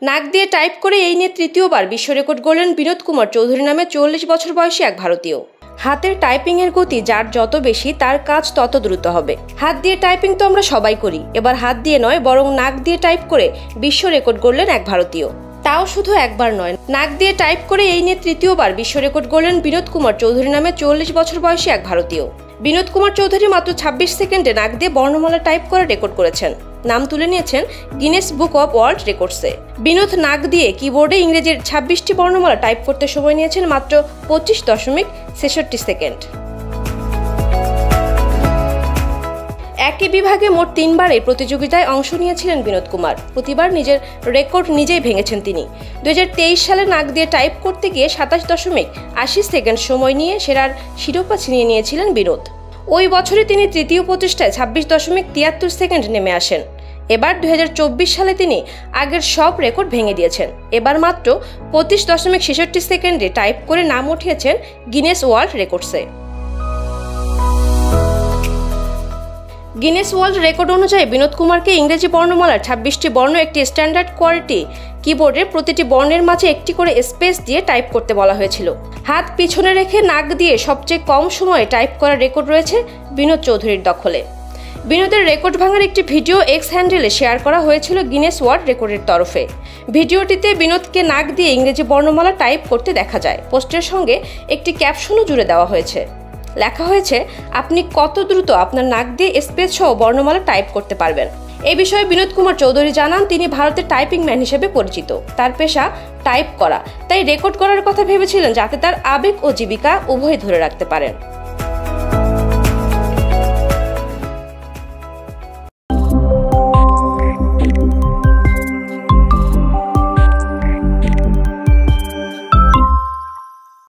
নাক দিয়ে টাইপ করে এই নিয়ে তৃতীয়বার বিশ্ব রেকর্ড গড়লেন বিনোদ কুমার চৌধুরী নামে ৪০ বছর বয়সী এক ভারতীয়। হাতের টাইপিং এর গতি যার যত বেশি তার কাজ তত দ্রুত হবে। হাত দিয়ে টাইপিং তো আমরা সবাই করি, এবার হাত দিয়ে নয় বরং নাক দিয়ে টাইপ করে বিশ্ব রেকর্ড গড়লেন এক ভারতীয়। তাও শুধু একবার নয়, নাক দিয়ে টাইপ করে এই নিয়ে তৃতীয়বার বিশ্ব রেকর্ড গড়লেন বিনোদ কুমার চৌধুরী নামে ৪০ বছর বয়সী এক ভারতীয়। বিনোদ কুমার চৌধুরী মাত্র ২৬ সেকেন্ডে নাক দিয়ে বর্ণমালা টাইপ করে রেকর্ড করেছেন। নাম তুলে নিয়েছেন গিনেস বুক অব ওয়ার্ল্ড রেকর্ডসে। বিনোদ নাক দিয়ে কিবোর্ডে ইংরেজির ২৬টি বর্ণমালা টাইপ করতে সময় নিয়েছেন মাত্র ২৫.৬৬ সেকেন্ড। একই বিভাগে মোট ৩বার এই প্রতিযোগিতায় অংশ নিয়েছিলেন বিনোদ কুমার। প্রতিবার নিজের রেকর্ড নিজেই ভেঙেছেন তিনি। ২০২৩ সালে নাক দিয়ে টাইপ করতে গিয়ে ২৭.৮০ সেকেন্ড সময় নিয়ে সেরার শিরোপা ছিনিয়ে নিয়েছিলেন বিনোদ। ওই বছরে তিনি তৃতীয় প্রচেষ্টায় ২৬.৭৩ সেকেন্ড নেমে আসেন। এবার ২০২৪ সালে তিনি আগের সব রেকর্ড ভেঙে দিয়েছেন। এবার মাত্র ২৫.৬৬ সেকেন্ডে টাইপ করে নাম উঠিয়েছেন গিনেস ওয়ার্ল্ড রেকর্ডসে। গিনেস ওয়ার্ল্ড রেকর্ড অনুযায়ী বিনোদ কুমারকে ইংরেজি বর্ণমালার ২৬টি বর্ণ একটি স্ট্যান্ডার্ড কোয়ালিটি কিবোর্ডের প্রতিটি বর্ণের মাঝে একটি করে স্পেস দিয়ে টাইপ করতে বলা হয়েছিল। হাত পিছনে রেখে নাক দিয়ে সবচেয়ে কম সময়ে টাইপ করার রেকর্ড রয়েছে বিনোদ চৌধুরীর দখলে। বিনোদের রেকর্ড ভাঙার একটি ভিডিও এক্স হ্যান্ডেলে শেয়ার করা হয়েছিল গিনেস ওয়ার্ল্ড রেকর্ডের তরফে। ভিডিওটিতে বিনোদকে নাক দিয়ে ইংরেজি বর্ণমালা টাইপ করতে দেখা যায়। পোস্টের সঙ্গে একটি ক্যাপশনও জুড়ে দেওয়া হয়েছে। লেখা হয়েছে, আপনি কত দ্রুত আপনার নাক দিয়ে স্পেস সহ বর্ণমালা টাইপ করতে পারবেন। এই বিষয়ে বিনোদ কুমার চৌধুরী জানান, তিনি ভারতের টাইপিং ম্যান হিসেবে পরিচিত। তার পেশা টাইপ করা, তাই রেকর্ড করার কথা ভেবেছিলেন যাতে তার আবেগ ও জীবিকা উভয় ধরে রাখতে পারেন।